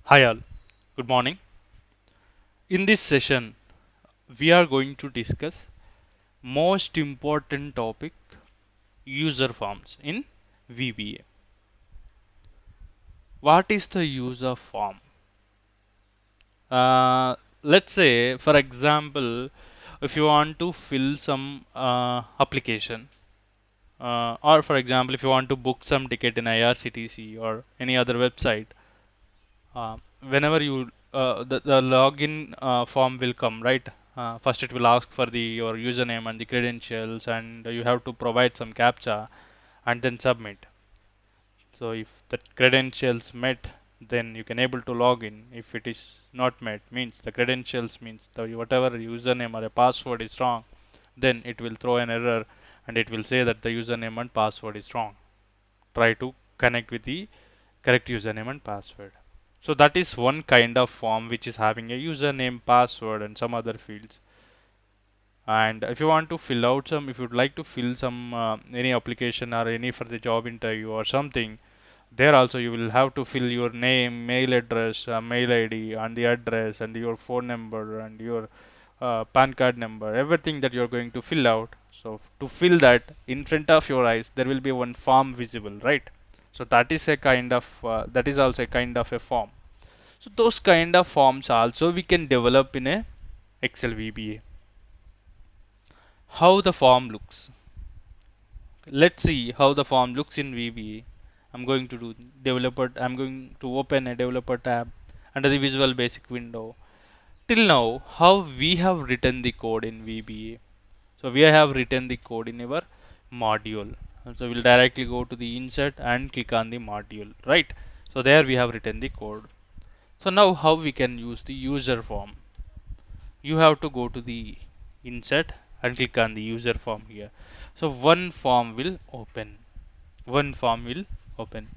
Hi all, good morning. In this session, we are going to discuss most important topic user forms in VBA. What is the user form? Let's say, for example, if you want to fill some application, or for example, if you want to book some ticket in IRCTC or any other website, whenever the login form will come, right? First it will ask for your username and the credentials, and you have to provide some captcha and then submit. So if the credentials met, then you can able to log in. If it is not met, means the credentials means the whatever username or a password is wrong, then it will throw an error and it will say that the username and password is wrong. Try to connect with the correct username and password. So that is one kind of form which is having a username, password, and some other fields. And if you want to fill out some, if you'd like to fill some any application or any for the job interview or something, there also you will have to fill your name, mail address, mail ID, and the address, and your phone number, and your PAN card number, everything that you're going to fill out. So to fill that in front of your eyes, there will be one form visible, right? So that is a kind of that is also a kind of a form. So those kind of forms also we can develop in a Excel VBA. How the form looks. Let's see how the form looks in VBA. I'm going to do developer. I'm going to open a developer tab under the Visual Basic window. Till now, how we have written the code in VBA. So we have written the code in our module. So we'll directly go to the insert and click on the module, right? So there we have written the code. So now how we can use the user form. You have to go to the insert and click on the user form here. So one form will open. One form will open.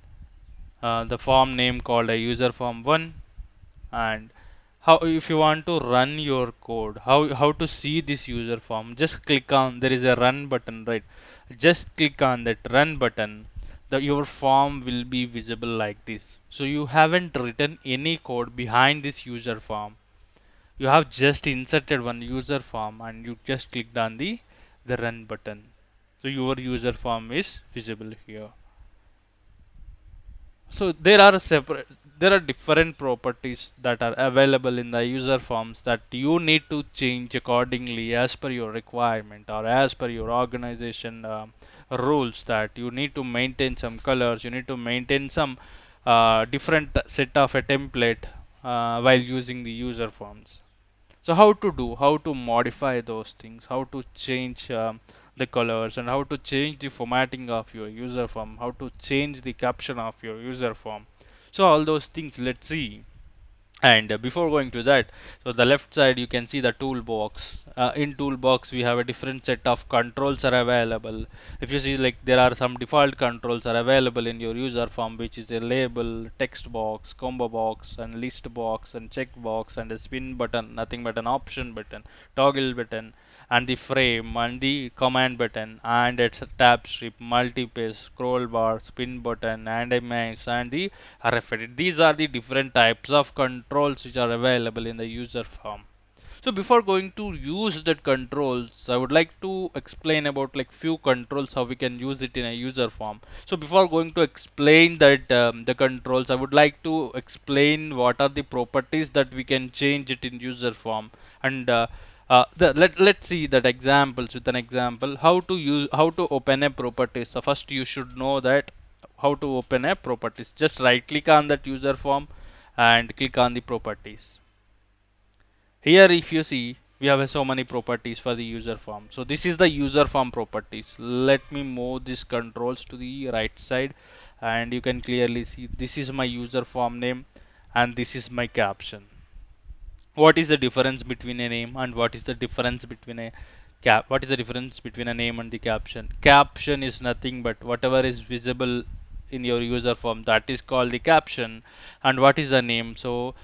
The form name called a user form 1. And how, if you want to run your code, how to see this user form, just click on, there is a run button, right? Just click on that run button. Your form will be visible like this. So you haven't written any code behind this user form. You have just inserted one user form and you just clicked on the run button. So your user form is visible here. So there are different properties that are available in the user forms that you need to change accordingly as per your requirement or as per your organization rules, that you need to maintain some colors, you need to maintain some different set of a template while using the user forms. So how to do, how to modify those things, how to change the colors, and how to change the formatting of your user form, how to change the caption of your user form. So all those things, let's see. And before going to that, so the left side you can see the toolbox. In toolbox we have a different set of controls are available. If you see, like, there are some default controls are available in your user form, which is a label, text box, combo box, and list box, and check box, and a spin button, nothing but an option button, toggle button, and the frame, and the command button, and its tab strip, multi-page, scroll bar, spin button, and a mouse, and the RFID. These are the different types of controls which are available in the user form. So before going to use that controls, I would like to explain about like few controls how we can use it in a user form. So before going to explain that the controls, I would like to explain what are the properties that we can change it in user form. And let's see that examples with an example how to open a property. So first you should know that how to open a properties. Just right click on that user form and click on the properties. Here if you see, we have so many properties for the user form. So this is the user form properties. Let me move these controls to the right side and you can clearly see this is my user form name and this is my caption. What is the difference between a name and what is the difference between a what is the difference between a name and the caption? Caption is nothing but whatever is visible in your user form, that is called the caption. And what is the name? So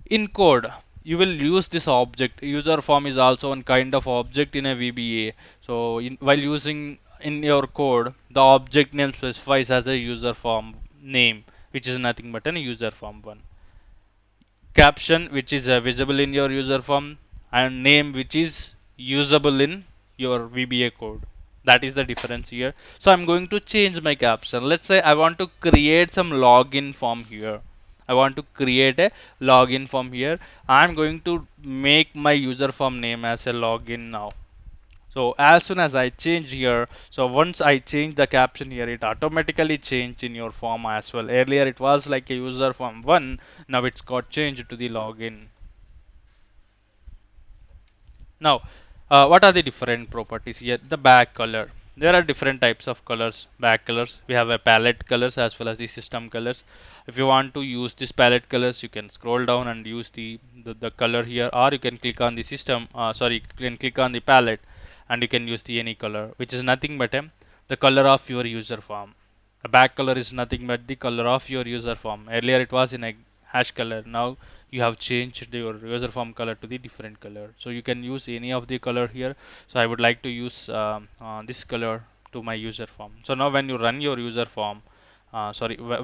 in code you will use this object. User form is also one kind of object in a VBA. So while using in your code, the object name specifies as a user form name, which is nothing but an user form one. caption which is visible in your user form, and name which is usable in your VBA code. That is the difference here. So I'm going to change my caption. Let's say I want to create some login form here. I want to create a login form here. I'm going to make my user form name as a login now. So as soon as I change here, so once I change the caption here, it automatically changed in your form as well. Earlier it was like a user form 1, now it's got changed to the login. Now, what are the different properties here? The back color. There are different types of colors, back colors. We have a palette colors as well as the system colors. If you want to use this palette colors, you can scroll down and use the color here, or you can click on the system, sorry, you can click on the palette and you can use the any color, which is nothing but the color of your user form. The back color is nothing but the color of your user form. Earlier it was in a hash color. Now you have changed your user form color to the different color. So you can use any of the color here. So I would like to use this color to my user form. So now when you run your user form,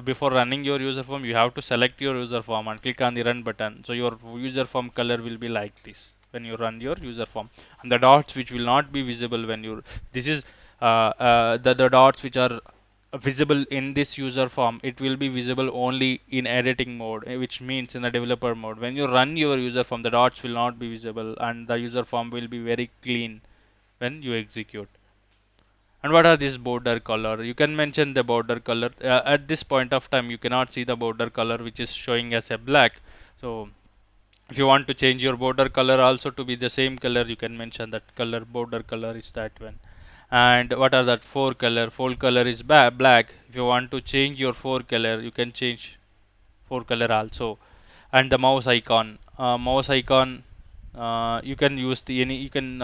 before running your user form, you have to select your user form and click on the run button. So your user form color will be like this when you run your user form, and the dots which will not be visible when you this is the dots which are visible in this user form, it will be visible only in editing mode, which means in the developer mode. When you run your user form, the dots will not be visible and the user form will be very clean when you execute. And what are this border color? You can mention the border color. At this point of time, you cannot see the border color which is showing as a black. So if you want to change your border color also to be the same color, you can mention that color, border color is that one. And what are that four color? Four color is black. If you want to change your four color, you can change four color also. And the mouse icon, you can use the any, you can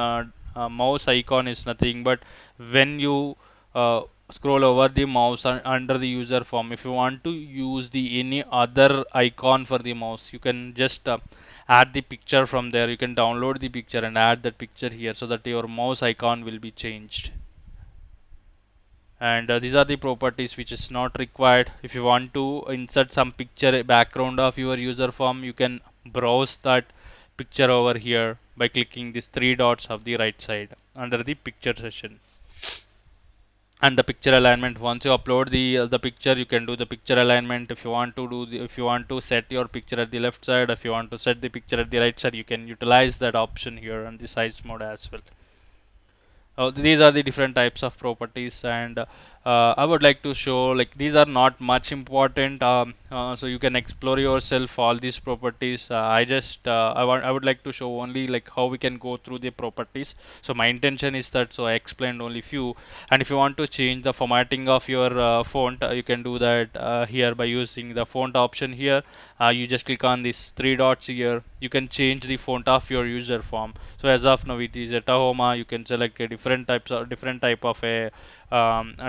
mouse icon is nothing but when you scroll over the mouse under the user form, if you want to use the any other icon for the mouse, you can just add the picture from there. You can download the picture and add that picture here so that your mouse icon will be changed. And these are the properties which is not required. If you want to insert some picture background of your user form, you can browse that picture over here by clicking these three dots of the right side under the picture session. And the picture alignment, once you upload the picture, you can do the picture alignment. If you want to if you want to set your picture at the left side, if you want to set the picture at the right side, you can utilize that option here on the size mode as well. These are the different types of properties, and I would like to show, like, these are not much important, so you can explore yourself all these properties. I would like to show only like how we can go through the properties. So my intention is that, so I explained only few. And if you want to change the formatting of your font, you can do that here by using the font option here. You just click on these three dots here. You can change the font of your user form. So as of now it is a Tahoma. You can select a different type of a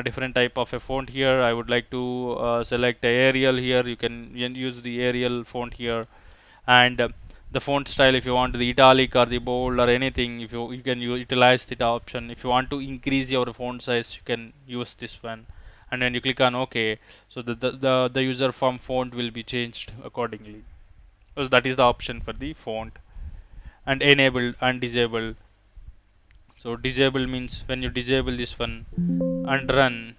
different type of a font here. I would like to select a Arial here. You can use the Arial font here. And the font style, if you want the italic or the bold or anything, if you can utilize that option. If you want to increase your font size, you can use this one. And when you click on OK, so the user form font will be changed accordingly. So that is the option for the font. And enabled and disabled. So disable means when you disable this one and run,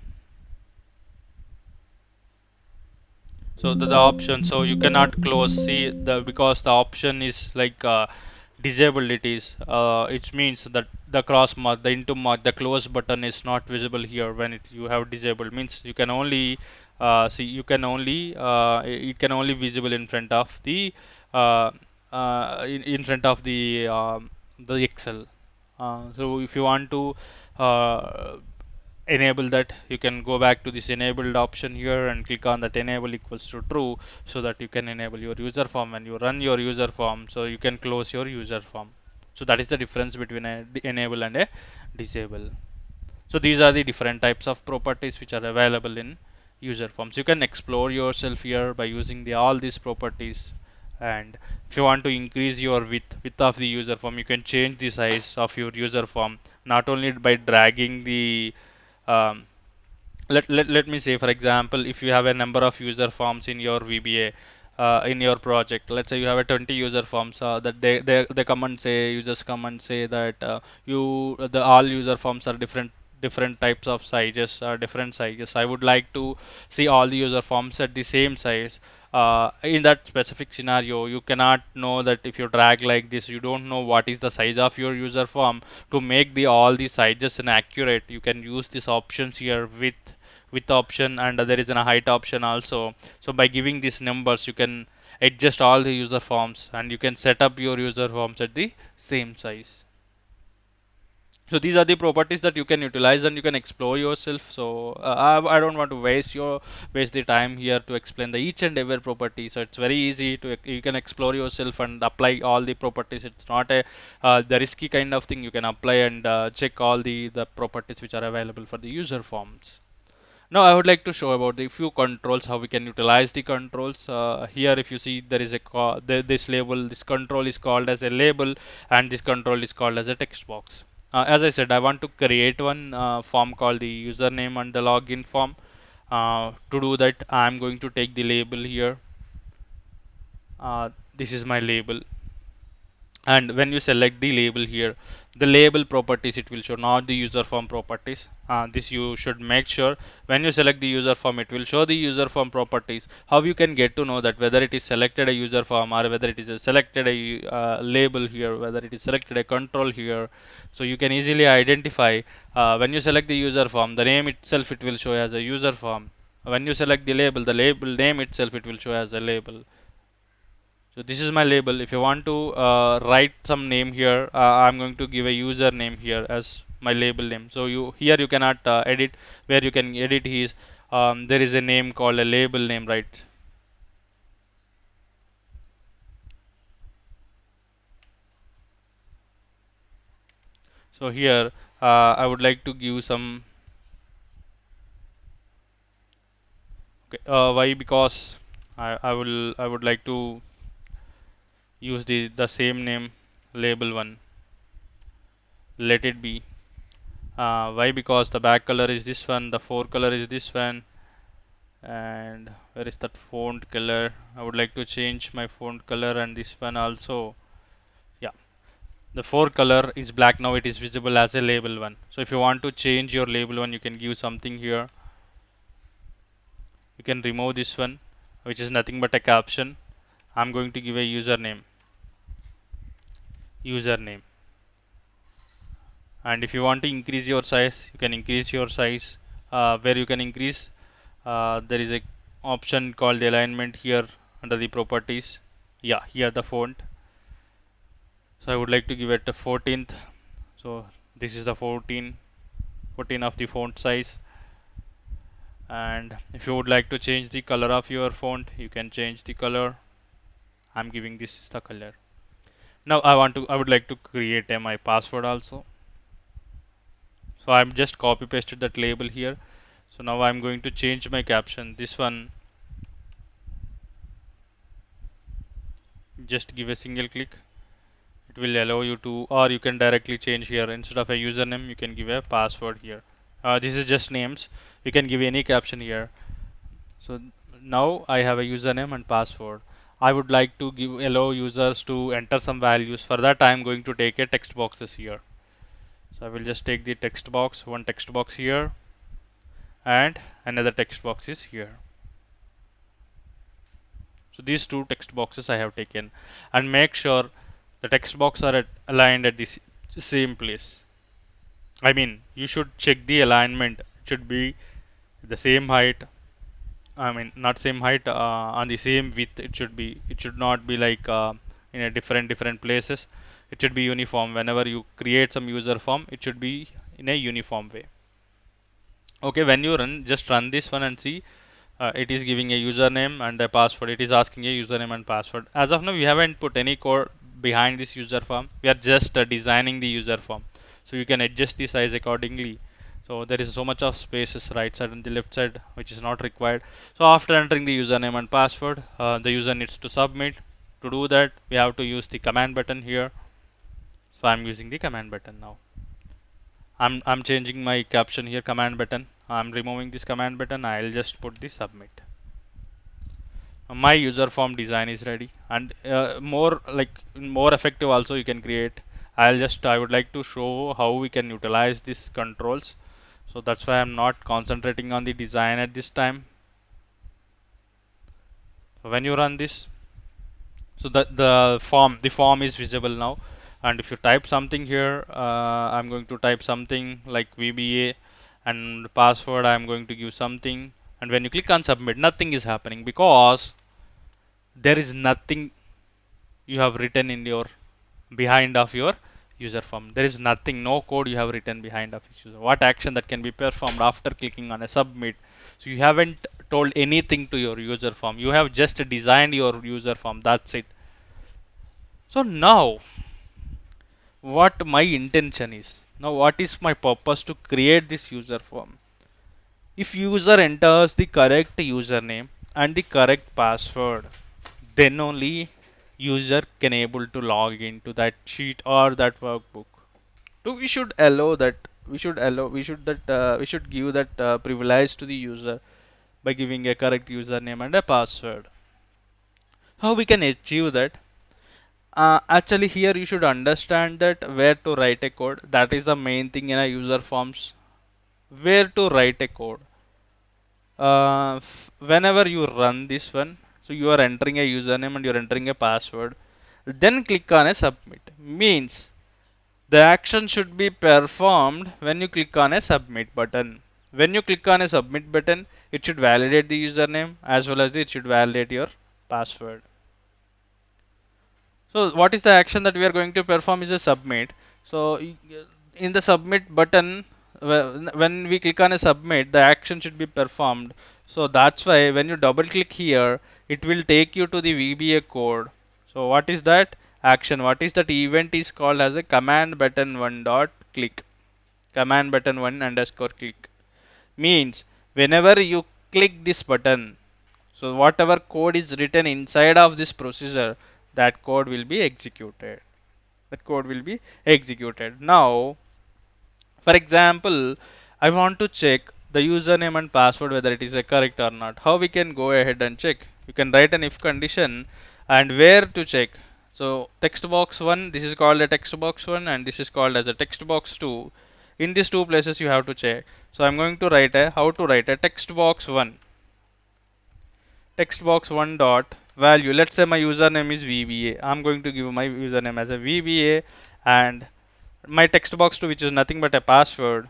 so the option, so you cannot close, see the, because the option is like disabled, it means that the cross mark, the into mark, the close button is not visible here. When you have disabled means you can only see, you can only it can only visible in front of the in front of the Excel. So if you want to uh, enable that, you can go back to this enabled option here and click on that enable equals to true, so that you can enable your user form when you run your user form. So you can close your user form. So that is the difference between a enable and a disable. So these are the different types of properties which are available in user forms. You can explore yourself here by using all these properties. And if you want to increase your width of the user form, you can change the size of your user form not only by dragging the um, let me say, for example, if you have a number of user forms in your VBA, in your project. Let's say you have a 20 user forms that they come and say, users come and say that the all user forms are different types of sizes, different sizes. I would like to see all the user forms at the same size. In that specific scenario, you cannot know that if you drag like this, you don't know what is the size of your user form. To make the all the sizes and accurate, you can use these options here with option, and there is a height option also. So by giving these numbers, you can adjust all the user forms and you can set up your user forms at the same size. So these are the properties that you can utilize and you can explore yourself. So I don't want to waste the time here to explain the each and every property. So it's very easy to you can explore yourself and apply all the properties. It's not a the risky kind of thing. You can apply and check all the properties which are available for the user forms. Now I would like to show about the few controls, how we can utilize the controls. Here if you see there is this label, this control is called as a label and this control is called as a text box. As I said, I want to create one form called the username and the login form. To do that, I am going to take the label here. This is my label, and when you select the label here, the label properties it will show, not the user form properties. This you should make sure. When you select the user form, it will show the user form properties. How you can get to know that whether it is selected a user form or whether it is a selected a label here, whether it is selected a control here. So you can easily identify when you select the user form, the name itself it will show as a user form. When you select the label name itself it will show as a label. So this is my label. If you want to write some name here, I'm going to give a username here as my label name. So you here you cannot edit. Where you can edit is there is a name called a label name, right? So here I would like to give some. Okay, why? Because I would like to use the same name, label one. Let it be. Why? Because the back color is this one, the fore color is this one, and where is that font color? I would like to change my font color and this one also. Yeah, the fore color is black. Now it is visible as a label one. So if you want to change your label one, you can give something here. You can remove this one, which is nothing but a caption. I'm going to give a username, and if you want to increase your size, you can increase your size. Where you can increase, there is a option called the alignment here under the properties. Yeah, here the font. So I would like to give it a 14th. So this is the 14 of the font size. And if you would like to change the color of your font, you can change the color. I'm giving this is the color. Now I would like to create my password also. So I'm just copy pasted that label here. So now I'm going to change my caption. This one, just give a single click. It will allow you to, or you can directly change here. Instead of a username, you can give a password here. This is just names. You can give any caption here. So now I have a username and password. I would like to allow users to enter some values. For that I am going to take a text boxes here. So I will just take the text box, one text box here, and another text box is here. So these two text boxes I have taken, and make sure the text box are aligned at the same place. I mean, you should check the alignment. It should be the same height. I mean, not same height, on the same width. It should be. It should not be like in a different places. It should be uniform. Whenever you create some user form, it should be in a uniform way. Okay, when you run, just run this one and see. It is giving a username and a password. It is asking a username and password. As of now, we haven't put any code behind this user form. We are just designing the user form. So you can adjust the size accordingly. So there is so much of spaces right side and the left side which is not required. So after entering the username and password, the user needs to submit. To do that, we have to use the command button here. So I'm using the command button now. I'm changing my caption here, command button. I'm removing this command button. I'll just put the submit. My user form design is ready, and more effective also you can create. I would like to show how we can utilize these controls, so that's why I'm not concentrating on the design at this time. So when you run this, so the form is visible now, and if you type something here, I'm going to type something like VBA, and password I'm going to give something, and when you click on submit, nothing is happening because there is nothing you have written in your behind of your user form. There is nothing, no code you have written behind of each user. What action that can be performed after clicking on a submit? So you haven't told anything to your user form. You have just designed your user form. That's it. So now, what my intention is? Now, what is my purpose to create this user form? If user enters the correct username and the correct password, then only user can able to log into that sheet or that workbook. So we should allow that. We should give that privilege to the user by giving a correct username and a password. How we can achieve that? Actually, here you should understand that where to write a code. That is the main thing in a user forms. Where to write a code. Whenever you run this one, so you are entering a username and you are entering a password. Then click on a submit. Means the action should be performed when you click on a submit button. When you click on a submit button, it should validate the username as well as it should validate your password. So what is the action that we are going to perform is a submit. So in the submit button, when we click on a submit, the action should be performed. So that's why when you double click here, it will take you to the VBA code. So what is that action? What is that event is called as a command button one dot click. Command button one underscore click means whenever you click this button, so whatever code is written inside of this procedure, that code will be executed. That code will be executed. Now, for example, I want to check the username and password whether it is a correct or not. How we can go ahead and check? You can write an if condition and where to check. So text box 1, this is called a text box 1 and this is called as a text box 2. In these two places you have to check. So I'm going to write a how to write a text box 1. Text box 1 dot value. Let's say my username is VBA. I'm going to give my username as a VBA and my text box 2 which is nothing but a password.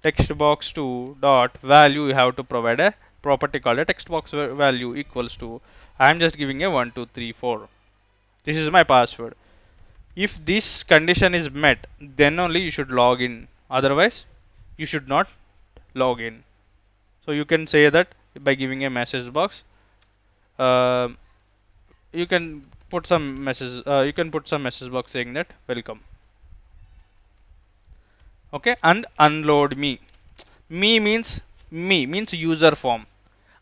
Text box 2 dot value you have to provide a property called a text box value equals to I'm just giving a 1 2 3 4. This is my password. If this condition is met, then only you should log in. Otherwise, you should not log in. So you can say that by giving a message box. Uh, you can put some message. You can put some message box saying that welcome. Okay, and unload me. Me means user form.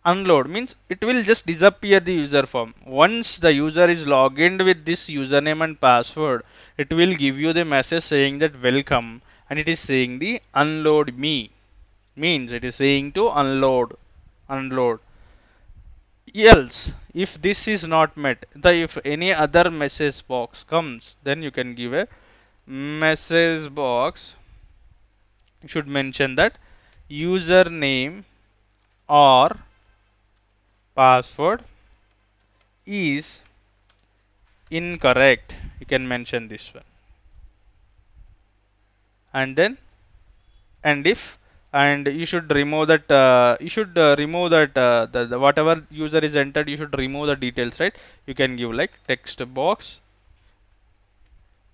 Unload means it will just disappear the user form. Once the user is logged in with this username and password, it will give you the message saying that welcome, and it is saying the unload me means it is saying to unload. Else, if this is not met, if any other message box comes, then you can give a message box. You should mention that username or password is incorrect. You can mention this one, and then and if and you should remove that the whatever user is entered, you should remove the details, right? You can give like text box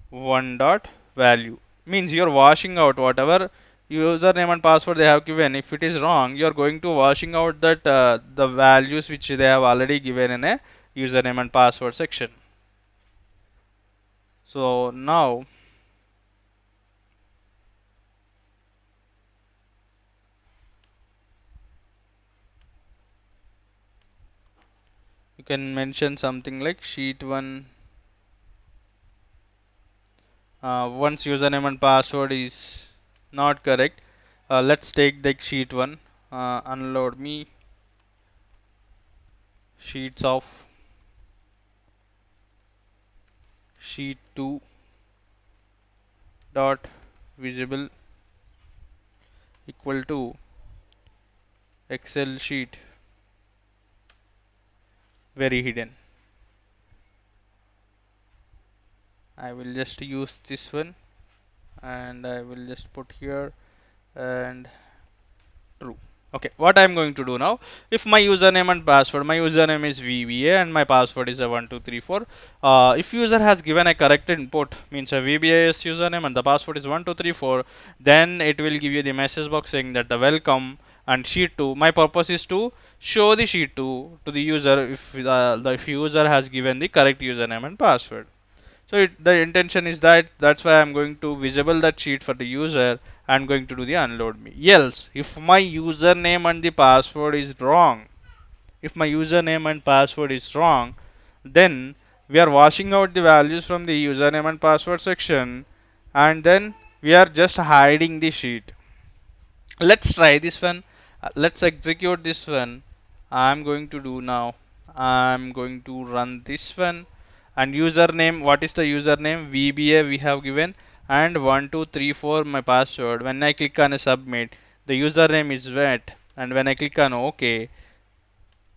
1 dot value means you're washing out whatever username and password they have given. If it is wrong, you're going to washing out that the values which they have already given in a username and password section. So now you can mention something like sheet 1. Once username and password is not correct, let's take the sheet 1. Unload me sheets of sheet 2 dot visible equal to Excel sheet very hidden. I will just use this one and I will just put here and true. Okay, what I'm going to do now, if my username and password, my username is VBA and my password is a 1234. If user has given a correct input, means a VBA is username and the password is 1234, then it will give you the message box saying that the welcome and sheet 2. My purpose is to show the sheet 2 to the user if if user has given the correct username and password. So the intention is that that's why I'm going to visible that sheet for the user and going to do the unload me. Else, if my username and the password is wrong, if my username and password is wrong, then we are washing out the values from the username and password section and then we are just hiding the sheet. Let's try this one. Let's execute this one. I'm going to do now. I'm going to run this one and username. What is the username? VBA we have given and 1234 my password. When I click on a submit, the username is wet and when I click on OK,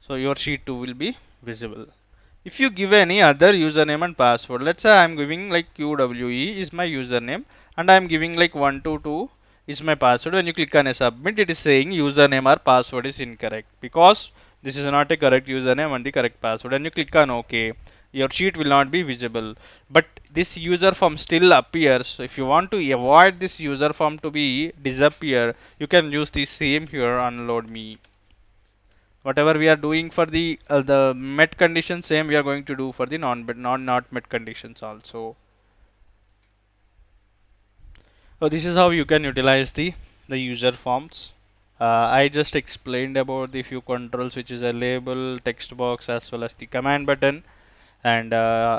so your sheet 2 will be visible. If you give any other username and password, let's say I'm giving like QWE is my username and I'm giving like 122 is my password. When you click on a submit, it is saying username or password is incorrect because this is not a correct username and the correct password. And you click on OK, your sheet will not be visible. But this user form still appears. So if you want to avoid this user form to be disappear, you can use the same here unload me. Whatever we are doing for the met condition, same we are going to do for the not met conditions also. So this is how you can utilize the user forms. I just explained about the few controls, which is a label, text box, as well as the command button, and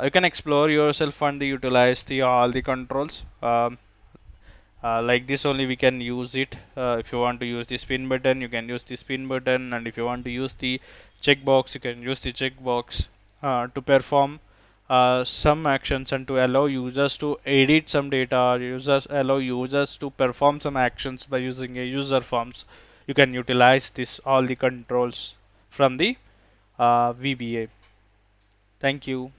you can explore yourself and utilize the all the controls. Like this only we can use it. If you want to use the spin button, you can use the spin button, and if you want to use the checkbox, you can use the checkbox to perform some actions and to allow users to edit some data. Users allow users to perform some actions by using a user forms. You can utilize this all the controls from the VBA. Thank you.